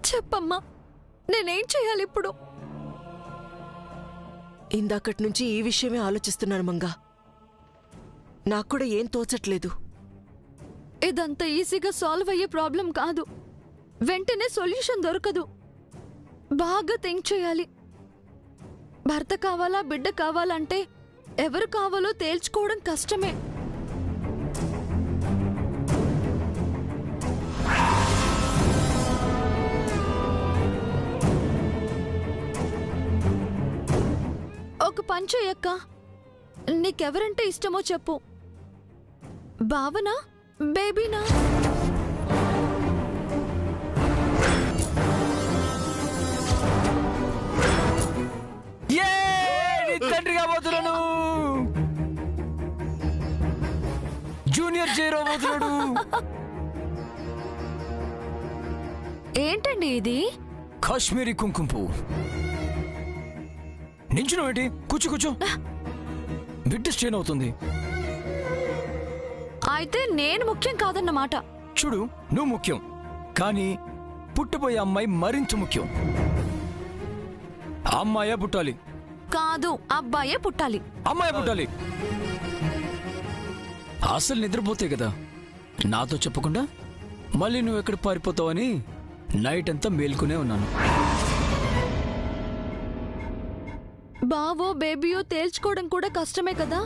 చెప్పమ్మా, నేనేం చేయాలి ఇప్పుడు? ఇందాకటి నుంచి ఈ విషయమే ఆలోచిస్తున్నాను మంగా. నాకు కూడా ఏం తోచట్లేదు. ఇదంతా ఈజీగా సాల్వ్ అయ్యే ప్రాబ్లం కాదు. వెంటనే సొల్యూషన్ దొరకదు. బాగా థింక్ చేయాలి. భర్త కావాలా, బిడ్డ కావాలంటే ఎవరు కావాలో తేల్చుకోవడం కష్టమే. ఒక పని చెయ్యక్క, నీకెవరంటే ఇష్టమో చెప్పు. భావనా, బేబీనా? తండ్రి కాబోతున్నాను. జూనియర్ జైరో పోతున్నాడు. ఏంటండి ఇది? కాశ్మీరీ కుంకుమ పువ్వు. నించున్నావేంటి? కూర్చో కూర్చో. బిడ్డ స్ట్రెయిన్ అవుతుంది. అయితే నేను ముఖ్యం కాదన్నమాట. చూడు, నువ్వు ముఖ్యం, కానీ పుట్టబోయే అమ్మాయి మరింత ముఖ్యం. అమ్మాయే పుట్టాలి. కాదు, అబ్బాయే పుట్టాలి. అమ్మాయి పుట్టాలి. అసలు నిద్రపోతే కదా నాతో చెప్పకుండా మళ్ళీ నువ్వు ఎక్కడ పారిపోతావని నైట్ అంతా మేల్కొనే ఉన్నాను. బావో బేబీయో తేల్చుకోవడం కూడా కష్టమే కదా.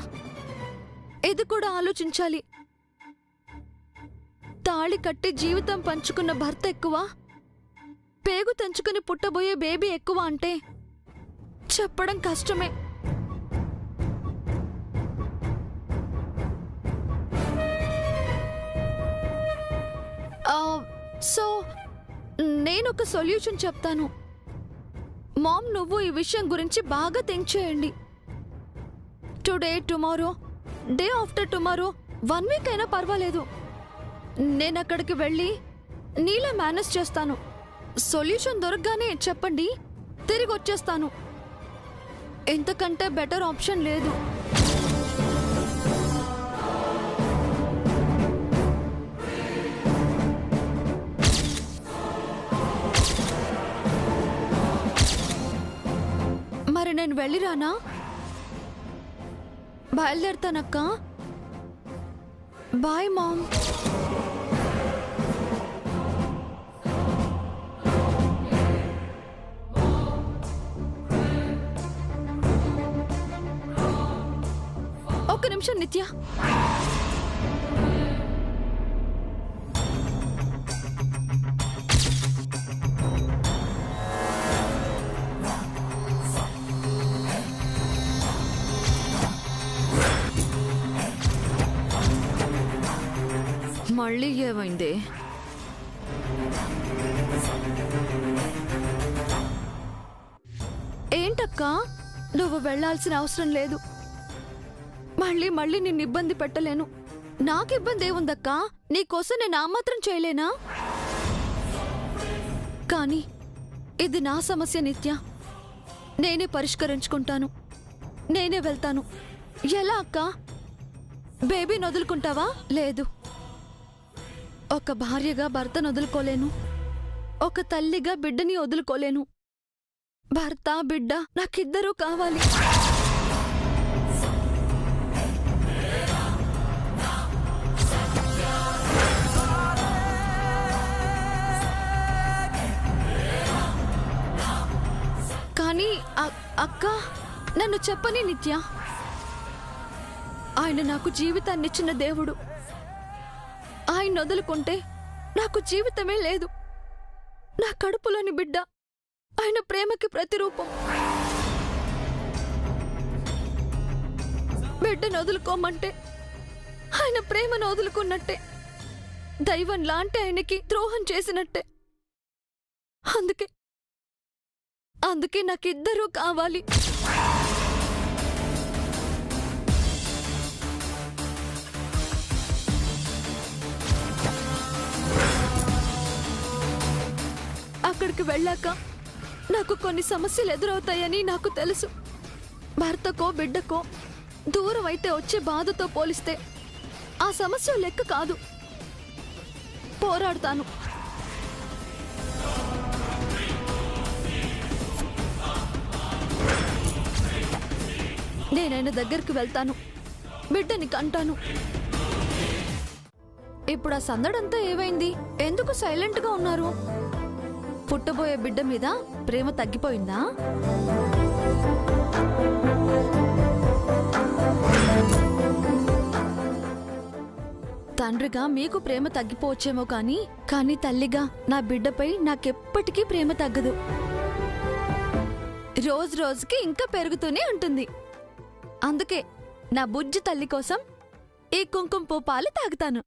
ఇది కూడా ఆలోచించాలి. తాళి కట్టి జీవితం పంచుకున్న భర్త ఎక్కువ, పేగు తెంచుకుని పుట్టబోయే బేబీ ఎక్కువ అంటే చెప్పడం కష్టమే. సో నేనొక సొల్యూషన్ చెప్తాను. మామ్, నువ్వు ఈ విషయం గురించి బాగా థింక్ చేయండి. Today, tomorrow, day after tomorrow, 1 week అయినా పర్వాలేదు. నేను అక్కడికి వెళ్ళి నీలా మేనేజ్ చేస్తాను. సొల్యూషన్ దొరకగానే చెప్పండి, తిరిగి వచ్చేస్తాను. ఇంతకంటే బెటర్ ఆప్షన్ లేదు. మరి నేను వెళ్ళిరానా? బయలుదేరుతానక్క. Bye ma'am. ఒక్క నిమిషం నిత్య. మళ్ళీ ఏమైంది? ఏంటక్క, నువ్వు వెళ్లాల్సిన అవసరం లేదు. మళ్ళీ నిన్ను ఇబ్బంది పెట్టలేను. నాకు ఇబ్బంది ఏముందక్కా? నీకోసం నేను ఆ మాత్రం చేయలేనా? కానీ ఇది నా సమస్య నిత్య. నేనే పరిష్కరించుకుంటాను. నేనే వెళ్తాను. ఎలా అక్కా? బేబీని వదులుకుంటావా? లేదు. ఒక భార్యగా భర్తను వదులుకోలేను. ఒక తల్లిగా బిడ్డని వదులుకోలేను. భర్త, బిడ్డ నాకిద్దరూ కావాలి. కానీ అక్క, నన్ను చెప్పని నిత్య. ఆయన నాకు జీవితాన్నిచ్చిన దేవుడు. ఆయన వదులుకుంటే నాకు జీవితమే లేదు. నా కడుపులోని బిడ్డ ఆయన ప్రేమకి ప్రతిరూపం. బిడ్డను వదులుకోమంటే ఆయన ప్రేమను వదులుకున్నట్టే. దైవం లాంటి ఆయనకి ద్రోహం చేసినట్టే. అందుకే నాకిద్దరూ కావాలి. అక్కడికి వెళ్ళాక నాకు కొన్ని సమస్యలు ఎదురవుతాయని నాకు తెలుసు. భర్తకో బిడ్డకో దూరం అయితే వచ్చే బాధతో పోలిస్తే ఆ సమస్య లెక్క కాదు. పోరాడతాను. నేనైనా దగ్గరికి వెళ్తాను, బిడ్డని కంటాను. ఇప్పుడు ఆ సందడంతా ఏమైంది? ఎందుకు సైలెంట్ గా ఉన్నారు? పుట్టబోయే బిడ్డ మీద ప్రేమ తగ్గిపోయిందా? తండ్రిగా మీకు ప్రేమ తగ్గిపోవచ్చేమో కానీ తల్లిగా నా బిడ్డపై నాకెప్పటికీ ప్రేమ తగ్గదు. రోజు రోజుకి ఇంకా పెరుగుతూనే ఉంటుంది. అందుకే నా బుజ్జి తల్లి కోసం ఈ కుంకుమ పువ్వు పాలు తాగుతాను.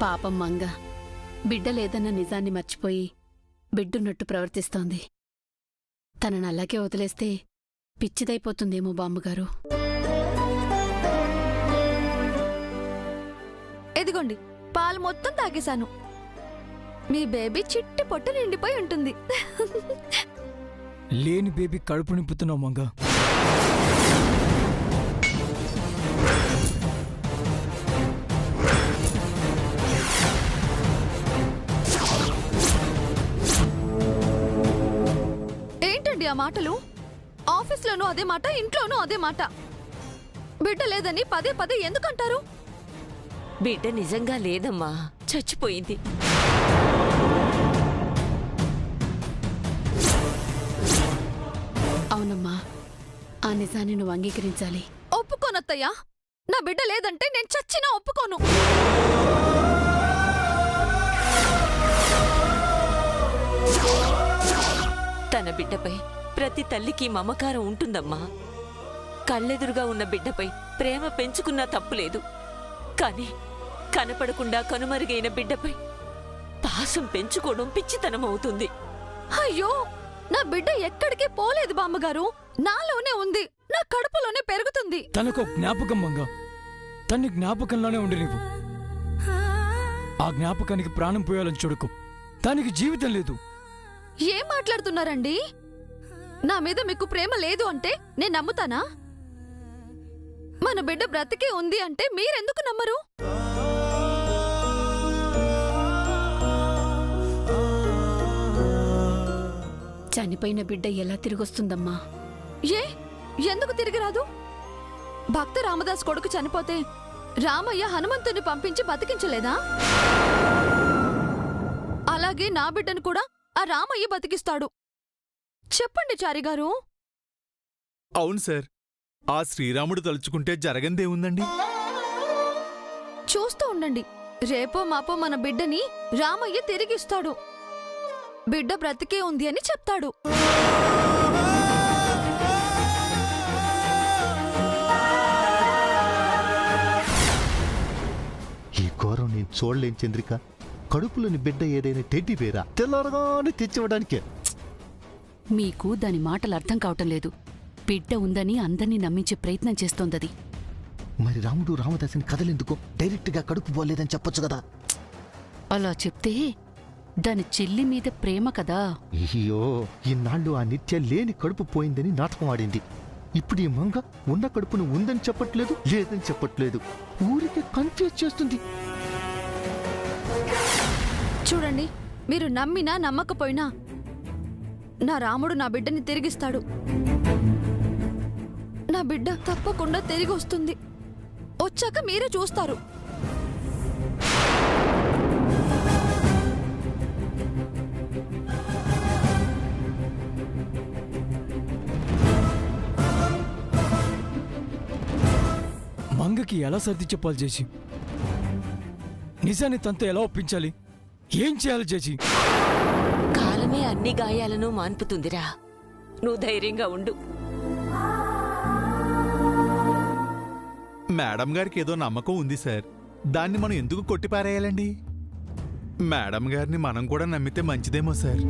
పాపం మంగ బిడ్డ లేదన్న నిజాన్ని మర్చిపోయి బిడ్డున్నట్టు ప్రవర్తిస్తోంది. తనను అలాగే వదిలేస్తే పిచ్చిదైపోతుందేమో బామ్మగారు. ఎదిగోండి, పాలు మొత్తం తాగేశాను. మీ బేబీ చిట్టి పొట్టు నిండిపోయి ఉంటుంది. లేని బేబీ కడుపు నింపుతున్నావు మంగ. ఏంటండి ఆ మాటలు? ఆఫీస్లోనూ అదే మాట, ఇంట్లోనూ అదే మాట. బిడ్డ లేదని పదే పదే ఎందుకంటారు? బిడ్డ నిజంగా లేదమ్మా, చచ్చిపోయింది. అవునమ్మా, ఆ నిజాన్ని నువ్వు అంగీకరించాలి. ఒప్పుకోనత్తయ్యా. నా బిడ్డ లేదంటే నేను చచ్చినా ఒప్పుకోను. తన బిడ్డపై ప్రతి తల్లికి మమకారం ఉంటుందమ్మా. కళ్ళెదురుగా ఉన్న బిడ్డపై ప్రేమ పెంచుకున్నా తప్పులేదు. కాని కనపడకుండా కనుమరుగైన బిడ్డపై పాసం పెంచుకోవడం పిచ్చితనమవుతుంది. అయ్యో, నా బిడ్డ ఎక్కడికి పోలేదు బామ్మగారు. నాలోనే ఉంది, నా కడుపులోనే పెరుగుతుంది. తనకు జ్ఞాపకం మంగ. తన్ని జ్ఞాపకంలోనే ఉండి నీవు. ఆ జ్ఞాపకానికి ప్రాణం పోయాలని చూడకు. దానికి జీవితం లేదు. ఏం మాట్లాడుతున్నారండి? నా మీద మీకు ప్రేమ లేదు అంటే నేను నమ్ముతానా? మన బిడ్డ బ్రతికే ఉంది అంటే మీరెందుకు నమ్మరు? చనిపోయిన బిడ్డ ఎలా తిరిగొస్తుందమ్మా? ఎందుకు తిరిగి రాదు? భక్త రామదాస్ కొడుకు చనిపోతే రామయ్య హనుమంతుని పంపించి బతికించలేదా? అలాగే నా బిడ్డను కూడా ఆ రామయ్య బతికిస్తాడు. చెప్పండి చారిగారు. అవును సార్, ఆ శ్రీరాముడు తలుచుకుంటే జరగందేముందండి. చూస్తూ ఉండండి, రేపో మాపో మన బిడ్డని రామయ్య తిరిగిస్తాడు. బిడ్డ బ్రతికే ఉంది అని చెప్తాడు. ఈ ఘోరం నేను చూడలేం చంద్రిక. కడుపులోని బిడ్డ ఏదైనా టెడ్డి బేరా తెల్లరగానే తెచ్చివ్వడానికే. మీకు దాని మాటలు అర్థం కావటం లేదు. బిడ్డ ఉందని అందర్నీ నమ్మించే ప్రయత్నం చేస్తోందది. మరి రాముడు రామదాసుని కదలెందుకో డైరెక్ట్గా కడుపు పోలేదని చెప్పొచ్చు కదా. అలా చెప్తే దాని చెల్లి మీద ప్రేమ కదా. అయ్యో, ఈనాళ్ళు ఆ నిత్య లేని కడుపు పోయిందని నాటకం ఆడింది. ఇప్పుడు ఈ మంగ ఉన్న కడుపును ఉందని చెప్పట్లేదు, లేదని చెప్పట్లేదు. ఊరికే కన్ఫ్యూజ్ చేస్తుంది. చూడండి, మీరు నమ్మినా నమ్మకపోయినా నా రాముడు నా బిడ్డని తిరిగిస్తాడు. నా బిడ్డ తప్పకుండా తిరిగి వస్తుంది. వచ్చాక మీరే చూస్తారు. మంగకి ఎలా సర్ది చెప్పాలి చేసి? నిజాన్ని తనతో ఎలా ఒప్పించాలి? ఏం చేయాలి చేసి? కాలమే అన్ని గాయాలను మాన్పుతుందిరా. నువ్వు ధైర్యంగా ఉండు. మేడం గారికి ఏదో నమ్మకం ఉంది సార్. దాన్ని మనం ఎందుకు కొట్టిపారేయాలండి? మేడం గారిని మనం కూడా నమ్మితే మంచిదేమో సార్.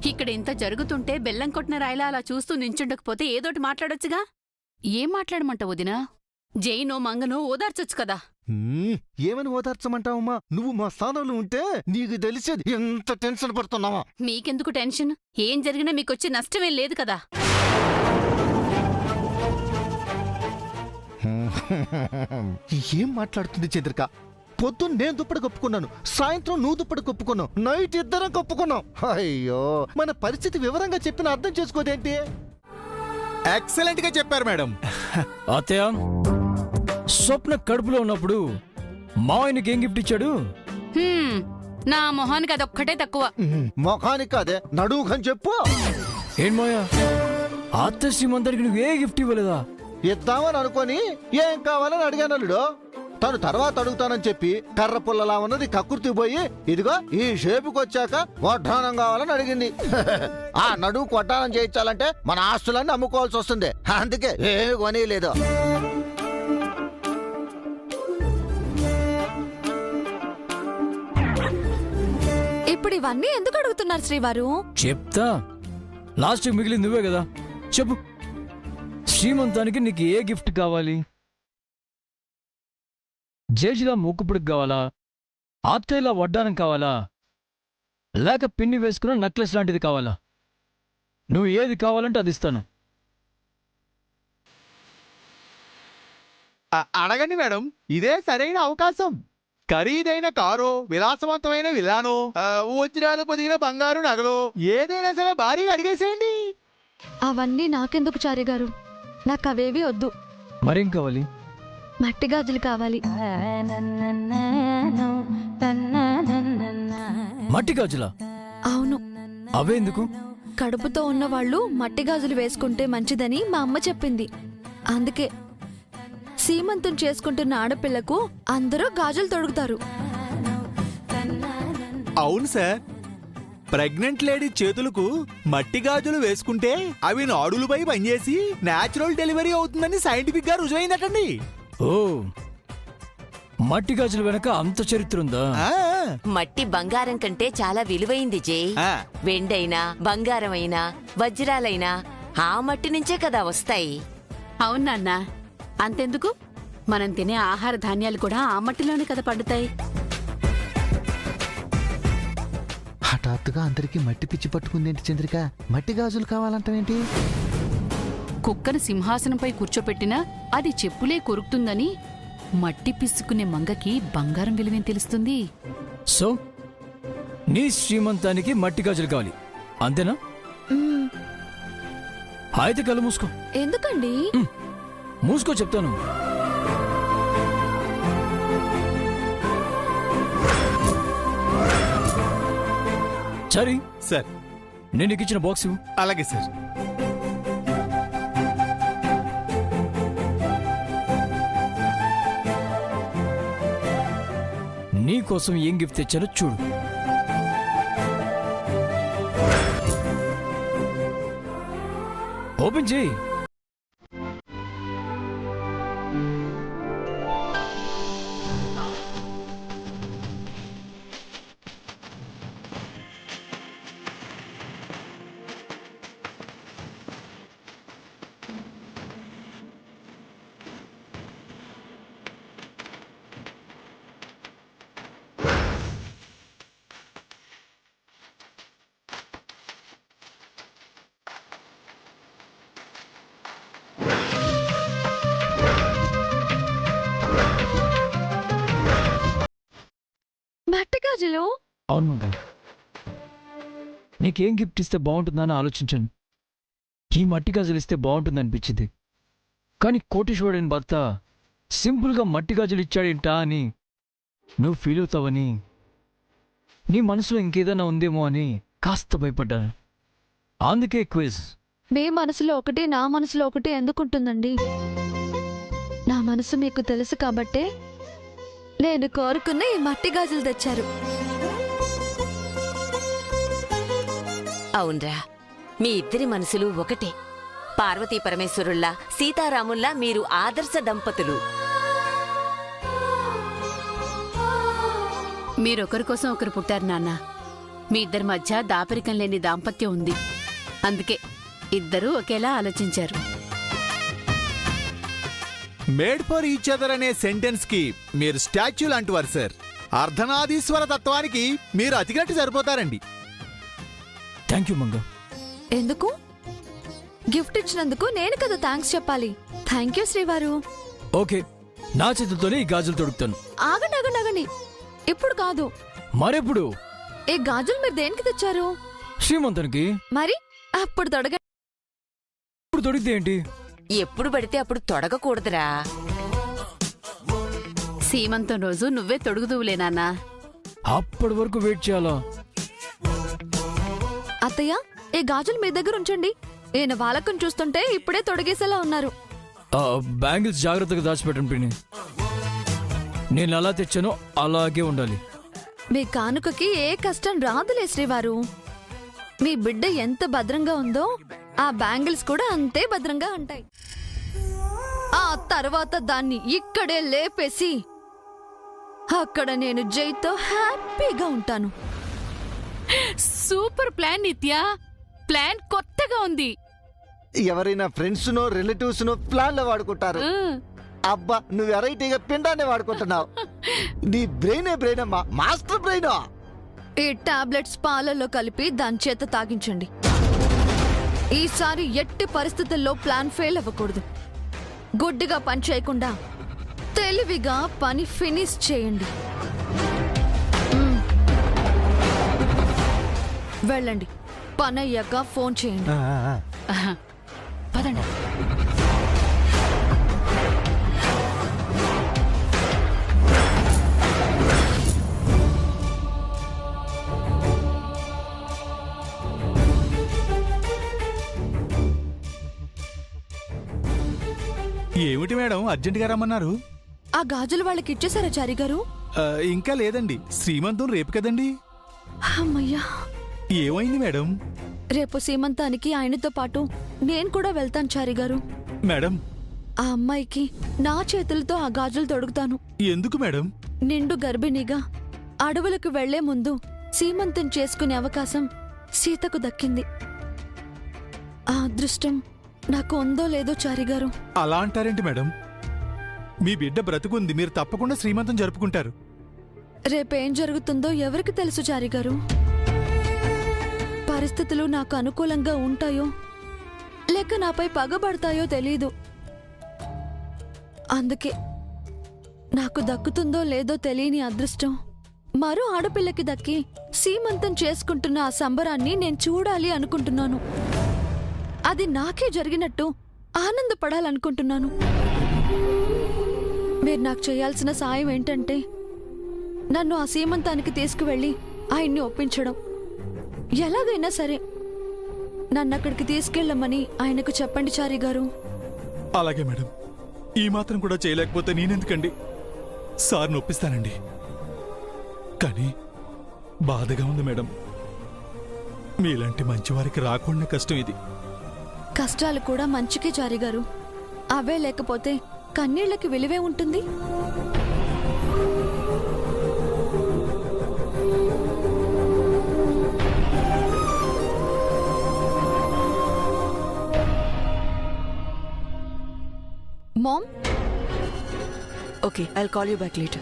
ఇక్కడ ఇక్కడ ఇంత జరుగుతుంటే బెల్లం కొట్టిన రాయిలా అలా చూస్తూ నించుండకపోతే ఏదోటి మాట్లాడొచ్చుగా? ఏం మాట్లాడమంటావు వదినా? జైనో మంగనో ఓదార్చొచ్చు కదా. ఏమని ఓదార్చమంటావమ్మా? నువ్వు మా స్థానంలో ఉంటే నీకు తెలిసేది ఎంత టెన్షన్ పడుతున్నావా? మీకెందుకు టెన్షన్? ఏం జరిగినా మీకొచ్చే నష్టమేం లేదు కదా. ఏం మాట్లాడుతుంది చంద్రిక? పొద్దున్న నేను దుప్పటి కప్పుకున్నాను, సాయంత్రం నువ్వు దుప్పటి కప్పుకున్నావు, నైట్ ఇద్దరం కప్పుకున్నాం. అయ్యో, మన పరిస్థితి వివరంగా చెప్పిన అర్థం చేసుకోదేంటి? ఎక్సలెంట్ గా చెప్పారు మేడం. అత్తయ్య, స్వప్న కడుపులో ఉన్నప్పుడు మావయ్యనికి ఏం గిఫ్ట్ ఇచ్చాడు? నా మొహానికి అదొక్కటే తక్కువ. మొఖానికి కాదే, నడువుకని చెప్పు. ఏం మాయా, అత్త శ్రీమంతానికి నువ్వే గిఫ్ట్ ఇవ్వలేదా? ఇద్దామని అనుకొని ఏం కావాలని అడిగాను అల్లుడు. తను తర్వాత అడుగుతానని చెప్పి కర్ర పుల్లలా ఉన్నది కక్కుర్తి పోయి ఇదిగో ఈ షేపుకి వచ్చాక వడ్డానం కావాలని అడిగింది. ఆ నడువు వడ్డానం చేయించాలంటే మన ఆస్తులన్నీ అమ్ముకోవాల్సి వస్తుంది. అందుకే ఏమి కొనియలేదు. ఇప్పుడు ఇవన్నీ ఎందుకు అడుగుతున్నారు శ్రీవారు? చెప్తా. లాస్ట్ మిగిలింది నువ్వే కదా, చెప్పు. శ్రీమంతానికి నీకు ఏ గిఫ్ట్ కావాలి? జేజిలా మూకుపుడికి కావాలా? ఆత్తయ్యలా వడ్డానం కావాలా? లేక పిన్ని వేసుకున్న నెక్లెస్ లాంటిది కావాలా? నువ్వు ఏది కావాలంటే అది ఇస్తాను. అడగండి మేడం, ఇదే సరైన అవకాశం. ఖరీదైన కారో, విలాసవంతమైన విలానో, వజ్రాలు పొదిగిన బంగారు నగలు, ఏదైనా సరే భారీగా అడిగేసేయండి. అవన్నీ నాకెందుకు చారి గారు? నాకు అవేవి వద్దు. మరేం కావాలి? మట్టి గాజులు కావాలి. మట్టి గాజులా? అవును. అవేందుకు? కడుపుతో ఉన్న వాళ్ళు మట్టి గాజులు వేసుకుంటే మంచిదని మా అమ్మ చెప్పింది. అందుకే సీమంతం చేసుకుంటున్న ఆడపిల్లకు అందరూ గాజులు తొడుగుతారు. అవును సార్, ప్రెగ్నెంట్ లేడీ చేతులకు మట్టి గాజులు వేసుకుంటే అవి నాడులపై పనిచేసి నేచురల్ డెలివరీ అవుతుందని సైంటిఫిక్ గా రుజువైందటండి. ఓ, మట్టి గాజుల వెనక అంత చరిత్ర ఉందా? మట్టి బంగారం కంటే చాలా విలువైంది జే. వెండైనా, బంగారమైనా, వజ్రాలైనా ఆ మట్టి నుంచే కదా వస్తాయి. అవునన్నా, అంతెందుకు, మనం తినే ఆహార ధాన్యాలు కూడా ఆ మట్టిలోనే కదా పండుతాయి. హఠాత్తుగా అందరికీ మట్టి పిచ్చి పట్టుకుందేంటి చంద్రిక? మట్టి గాజులు కావాలంటావేంటి? కుక్కను సింహాసనంపై కూర్చోపెట్టినా అది చెప్పులే కొరుకుతుందని మట్టి పిసుకునే మంగకి బంగారం విలువేం తెలుస్తుంది? సో నీ శ్రీమంతానికి మట్టి గాజులు కావాలి అంతేనా? అయితే కళ్ళు మూసుకో. ఎందుకండి? మూసుకో చెప్తాను. సరే సార్, నేను నీకు ఇచ్చిన బాక్స్ ఇవ్వు. అలాగే సార్. నీకోసం ఏం గిఫ్ట్ తెచ్చానో చూడు. ఓపెన్ చేయి. మట్టి గాజులు? అవును మంగ, నీకేం గిఫ్ట్ ఇస్తే బాగుంటుందని ఆలోచించాను. ఈ మట్టి గాజులు ఇస్తే బాగుంటుంది అనిపించింది. కానీ కోటీశ్వరుడైన భర్త సింపుల్గా మట్టి గాజులు ఇచ్చాడేంటా అని నువ్వు ఫీల్ అవుతావని, నీ మనసులో ఇంకేదైనా ఉందేమో అని కాస్త భయపడ్డాను. అందుకే క్విజ్. మీ మనసులో ఒకటి, నా మనసులో ఒకటి ఎందుకుంటుందండి? నా మనసు మీకు తెలుసు కాబట్టే నేను కోరుకున్న ఈ మట్టి గాజులు తెచ్చారు. అవునరా, మీ ఇద్దరి మనసులు ఒకటే. పార్వతీ పరమేశ్వరుల్లా, సీతారాముల్లా మీరు ఆదర్శ దంపతులు. మీరొకరి కోసం ఒకరు పుట్టారు నాన్న. మీ ఇద్దరి మధ్య దాపరికం లేని దాంపత్యం ఉంది. అందుకే ఇద్దరూ ఒకేలా ఆలోచించారు. మేడ్ ఫర్ ఈచ్ అదర్ అనే సెంటెన్స్ కి మీరు స్టాచ్యూ లాంటివారు సార్. అర్ధనాదీశ్వర తత్వానికి మీరు అతిగట్టి సరిపోతారండి. Thank you Manga. ఎందుకు? గిఫ్ట్ ఇచ్చినందుకు నేను కదా థ్యాంక్స్ చెప్పాలి. థ్యాంక్ యూ శ్రీవారు. ఓకే, నా చేతులతోనే ఈ గాజులు తొడుగుతాను. ఆగండి ఆగండి ఆగండి, ఇప్పుడు కాదు. మరెప్పుడు? ఏ గాజులు మీరు దేనికి తెచ్చారు? శ్రీమంతునికి. మరి అప్పుడు తొడగండి. ఇప్పుడు తొడిగితే ఏంటి? ఎప్పుడు పడితే అప్పుడు తొడగకూడదురా. సీమంతం రోజు నువ్వే తొడుగుదువులే నాన్నా. అప్పటి వరకు వెయిట్ చేయాలా? అత్తయ్య, ఈ గాజులు మీ దగ్గర ఉంచండి. ఈయన వాలకం చూస్తుంటే ఇప్పుడే తొడిగేసేలా ఉన్నారు. బ్యాంగిల్స్ జాగ్రత్తగా దాచిపెట్టండి పిన్ని. నేను ఎలా తెచ్చానో అలాగే ఉండాలి. మీ కానుకకి ఏ కష్టం రాదులే శ్రీవారు. మీ బిడ్డ ఎంత భద్రంగా ఉందో ఆ బ్యాంగిల్స్ కూడా అంతే భద్రంగా ఉంటాయి. ఆ తర్వాత దాన్ని ఇక్కడే లేపేసి అక్కడ నేను జైతో హ్యాపీగా ఉంటాను. సూపర్ ప్లాన్ నిత్య. ప్లాన్ కొత్తగా ఉంది. ఎవరైనా ఫ్రెండ్స్ నో రిలేటివ్స్ నో ప్లాన్ లో వాడుకుంటారు. అబ్బా, నువ్వు వెరైటీగా పిండాన్ని వాడుకుంటున్నావు. నీ బ్రెయిన్ అమ్మా, మాస్టర్ బ్రెయిన్. ఈ టాబ్లెట్స్ పాలల్లో కలిపి దాని చేత తాగించండి. ఈసారి ఎట్టి పరిస్థితుల్లో ప్లాన్ ఫెయిల్ అవ్వకూడదు. గుడ్డిగా పని చేయకుండా తెలివిగా పని ఫినిష్ చేయండి. వెళ్ళండి, పని అయ్యాక ఫోన్ చేయండి. పదండి. ఏమిటి మేడం అర్జెంటుగా రమ్మన్నారు? ఆ గాజులు వాళ్ళకి ఇచ్చేసారా చారి గారు? ఇంకా లేదండి, శ్రీమంతం రేపు కదండి. అమ్మయ్యా. ఏమైంది మేడం? రేపు సీమంతానికి ఆయనతో పాటు నేను కూడా వెళ్తాను చారి గారు. మేడం, ఆ అమ్మాయికి నా చేతులతో ఆ గాజులు తొడుగుతాను. ఎందుకు మేడం? నిండు గర్భిణిగా అడవులకు వెళ్లే ముందు సీమంతం చేసుకునే అవకాశం సీతకు దక్కింది. ఆ అదృష్టం నాకు ఉందో లేదో చారిగారు. అలా అంటారేంటి మేడం? మీ బిడ్డ బ్రతుకుంది, మీరు తప్పకుండా శ్రీమంతం జరుపుకుంటారు. రేపేం జరుగుతుందో ఎవరికి తెలుసు చారిగారు? పరిస్థితులు నాకు అనుకూలంగా ఉంటాయో లేక నాపై పగబడతాయో తెలీదు. అందుకే నాకు దక్కుతుందో లేదో తెలియని అదృష్టం మరో ఆడపిల్లకి దక్కి సీమంతం చేసుకుంటున్న ఆ సంబరాన్ని నేను చూడాలి అనుకుంటున్నాను. అది నాకే జరిగినట్టు ఆనందపడాలనుకుంటున్నాను. మీరు నాకు చేయాల్సిన సాయం ఏంటంటే నన్ను ఆ సీమంతానికి తీసుకువెళ్ళి ఆయన్ని ఒప్పించడం. ఎలాగైనా సరే నన్ను అక్కడికి తీసుకెళ్ళమని ఆయనకు చెప్పండి చారి గారు. అలాగే మేడం. ఈ మాత్రం కూడా చేయలేకపోతే నేనెందుకండి? సార్ నొప్పిస్తానండి. కానీ బాధగా ఉంది మేడం. మీలాంటి మంచివారికి రాకుండా కష్టం ఇది. కష్టాలు కూడా మంచికే చారి గారు. అవే లేకపోతే కన్నీళ్లకి విలువే ఉంటుంది. Mom? Okay, I'll call you back later.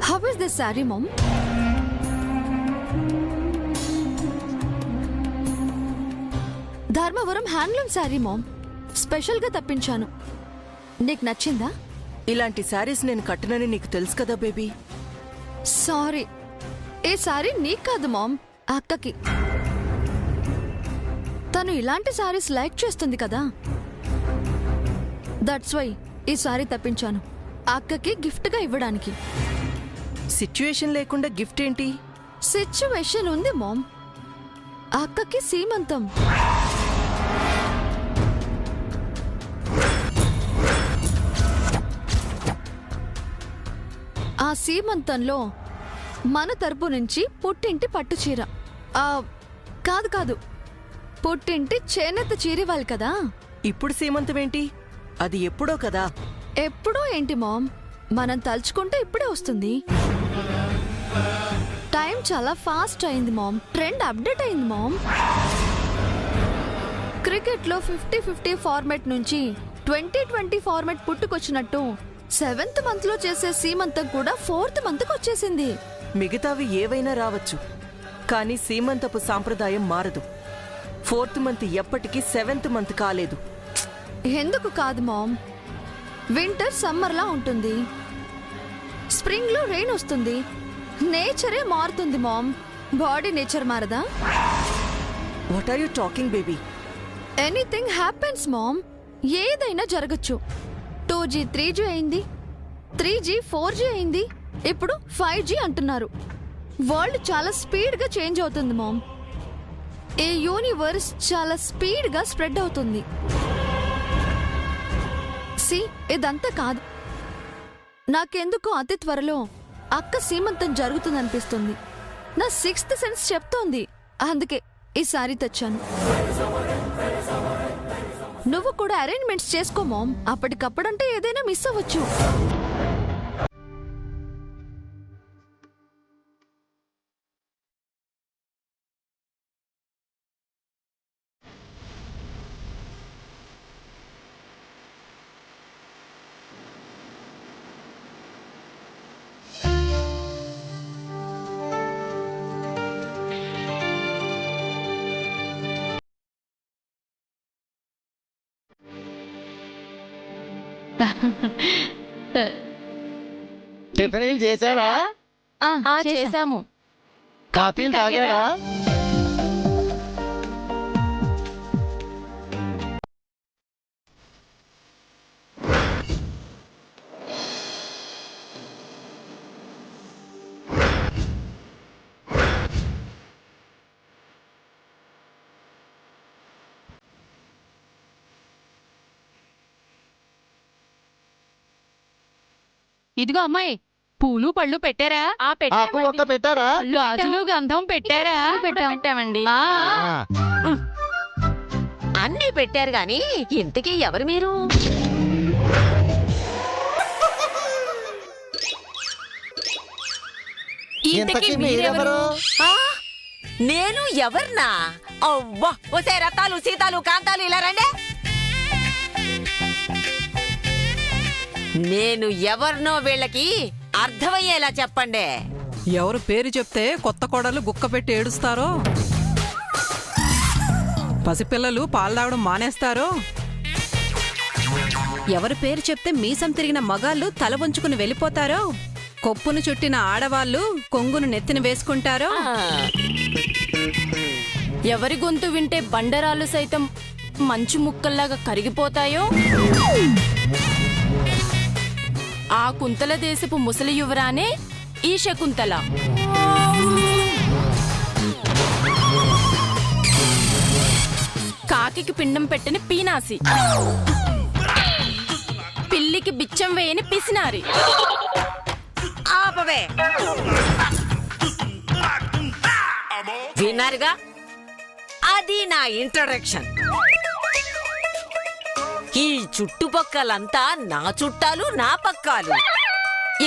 How is this saree, Mom? Dharmavaram handloom saree mom. స్పెషల్గా తప్పించాను. నీకు నచ్చిందా? ఇలాంటి శారీస్ నేను కట్టనని నీకు తెలుసు కదా బేబీ. సారీ, ఏ శారీ నీకు కాదు మామ్, అక్కకి. తను ఇలాంటి శారీస్ లైక్ చేస్తుంది కదా, దట్స్ వై ఈ శారీ తప్పించాను అక్కకి గిఫ్ట్గా ఇవ్వడానికి. సిచ్యుయేషన్ లేకుండా గిఫ్ట్ ఏంటి? సిచ్యువేషన్ ఉంది మామ్. అక్కకి సీమంతం. ఆ సీమంతంలో మన తరపు నుంచి పుట్టింటి పట్టు చీర, కాదు కాదు, పుట్టింటి చేనేత చీర ఇవ్వాలి కదా. ఇప్పుడు సీమంతం ఏంటి? అది ఎప్పుడో కదా. ఎప్పుడో ఏంటి మామ్, మనం తలుచుకుంటే ఇప్పుడే వస్తుంది. టైం చాలా ఫాస్ట్ అయింది మామ్, ట్రెండ్ అప్డేట్ అయింది మామ్. క్రికెట్లో 50-50 ఫార్మాట్ నుంచి 20-20 ఫార్మాట్ పుట్టుకొచ్చినట్టు 7th మంత్లో చేసే సీమంతం కూడా 4th మంత్కి వచ్చేసింది. మిగతావి ఏవైనా రావచ్చు, కానీ సీమంతపు సాంప్రదాయం మారదు. 4th మంత్ ఎప్పటికీ 7th మంత్ కాలేదు. ఎందుకు కాదు మామ్, వింటర్ సమ్మర్లా ఉంటుంది, స్ప్రింగ్లో రెయిన్ వస్తుంది, నేచరే మారుతుంది మామ్. బాడీ నేచర్ మారదా? What are you talking baby? Anything happens mom, ఏదైనా జరగచ్చు. 2G 3G అయింది, 3G 4G అయింది, ఇప్పుడు 5G అంటున్నారు. వరల్డ్ చాలా స్పీడ్గా చేంజ్ అవుతుంది మామ్. ఈ యూనివర్స్ చాలా స్పీడ్గా స్ప్రెడ్ అవుతుంది. ఇదంతా కాదు, నాకెందుకో అతి త్వరలో అక్క సీమంతం జరుగుతుందనిపిస్తుంది. నా 6th సెన్స్ చెప్తోంది, అందుకే ఈసారి తెచ్చాను. నువ్వు కూడా అరేంజ్మెంట్స్ చేసుకో మామ్, అప్పటికప్పుడంటే ఏదైనా మిస్ అవ్వచ్చు. టిఫిన్ చేసావా? చేసాము. కాఫీలు తాగావా? ఇదిగో అమ్మాయి, పూలు పళ్ళు పెట్టారా? ఆకు ఒక్క పెట్టారా? గాజులు గంధం పెట్టారా? పెట్టామండి. అన్నీ పెట్టారు గాని ఇంతకీ ఎవరు మీరు? ఇంతకీ మీరెవరు? ఆ? నేను ఎవర్నా? అవ్వా, ఒసే రతాలు సీతాలు కాంతాలు ఇలా రండి. నేను ఎవరినో వీళ్ళకి అర్థమయ్యేలా చెప్పండి. ఎవరు పేరు చెప్తే కొత్త కోడలు గుక్క పెట్టి ఏడుస్తారో, పసిపిల్లలు పాలు తాగడం మానేస్తారో, ఎవరి పేరు చెప్తే మీసం తిరిగిన మగాళ్ళు తల వంచుకుని వెళ్ళిపోతారో, కొప్పును చుట్టిన ఆడవాళ్ళు కొంగును నెత్తిన వేసుకుంటారో, ఎవరి గొంతు వింటే బండరాలు సైతం మంచు ముక్కల్లాగా కరిగిపోతాయో, ఆ కుంతల దేశపు ముసలి యువరానే ఈ శకుంతల. కాకికి పిండం పెట్టని పీనాసి, పిల్లికి బిచ్చం వేయని పిసినారి. ఆపవే. విన్నారుగా, అది నా ఇంట్రడక్షన్. ఈ చుట్టుపక్కలంతా నా చుట్టాలు, నా పక్కాలు.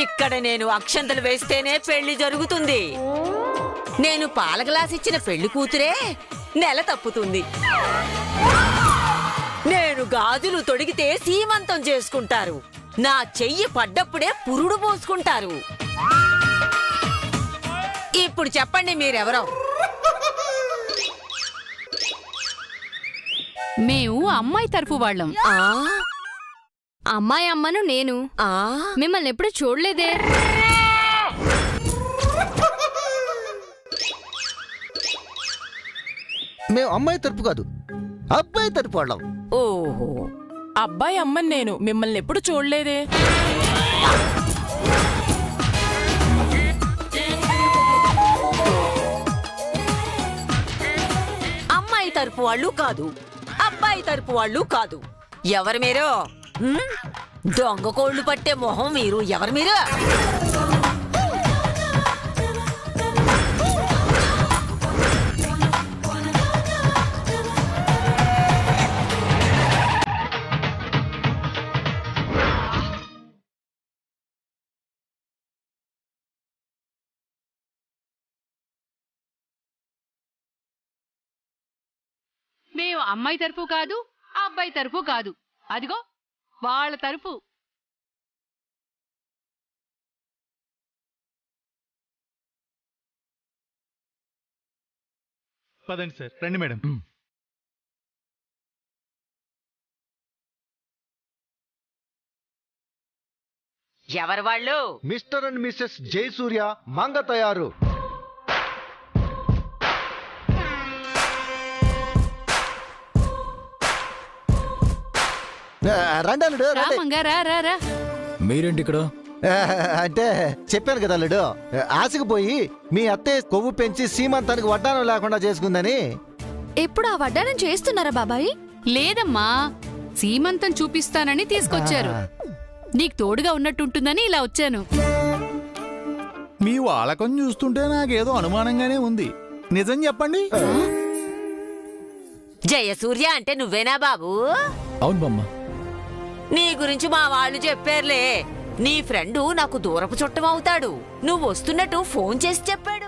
ఇక్కడ నేను అక్షంతలు వేస్తేనే పెళ్లి జరుగుతుంది. నేను పాల గ్లాస్ ఇచ్చిన పెళ్లి కూతురే నెల తప్పుతుంది. నేను గాజులు తొడిగితే సీమంతం చేసుకుంటారు. నా చెయ్యి పడ్డప్పుడే పురుడు పోసుకుంటారు. ఇప్పుడు చెప్పండి మీరెవరో? మేము అమ్మాయి తరఫు వాళ్ళం. అమ్మాయి అమ్మను నేను. మిమ్మల్ని ఎప్పుడు చూడలేదే. మేము అమ్మాయి తరపు కాదు, అబ్బాయి తరపు వాళ్ళం. ఓహో, అబ్బాయి అమ్మని నేను. మిమ్మల్ని ఎప్పుడు చూడలేదే. అమ్మాయి తరపు వాళ్ళు కాదు, అబ్బాయి తరపు వాళ్ళు కాదు. ఎవరు మీరు? దొంగ కోళ్లు పట్టే మొహం మీరు. ఎవరు మీరు? అమ్మాయి తరఫు కాదు, అబ్బాయి తరఫు కాదు. అదిగో వాళ్ళ తరఫు. పదండి సార్, రండి మేడం. ఎవరు వాళ్ళు? Mister and Mrs Jayasurya Mangatayaru. రండి అల్లుడు, రా రండి. మంగా, రా రా రా. మీరేంటి ఇక్కడ? అంటే చెప్పాను కదా అల్లుడు, ఆశకు పోయి మీ అత్తయ్య కొవ్వు పెంచి సీమంతానికి వడ్డానం లేకుండా చేసుకుందని. ఇప్పుడు ఆ వడ్డానం చేస్తున్నారా బాబాయ్? లేదమ్మా, సీమంతం చూపిస్తానని తీసుకొచ్చారు. నీకు తోడుగా ఉన్నట్టుంటుందని ఇలా వచ్చాను. మీ వాలకం చూస్తుంటే నాకేదో అనుమానంగానే ఉంది. నిజం చెప్పండి. జయసూర్య అంటే నువ్వేనా బాబు? అవును బామ్మ. నీ గురించి మా వాళ్ళు చెప్పారులే. నీ ఫ్రెండు నాకు దూరపు చుట్టం అవుతాడు. నువ్వు వస్తున్నట్టు ఫోన్ చేసి చెప్పాడు.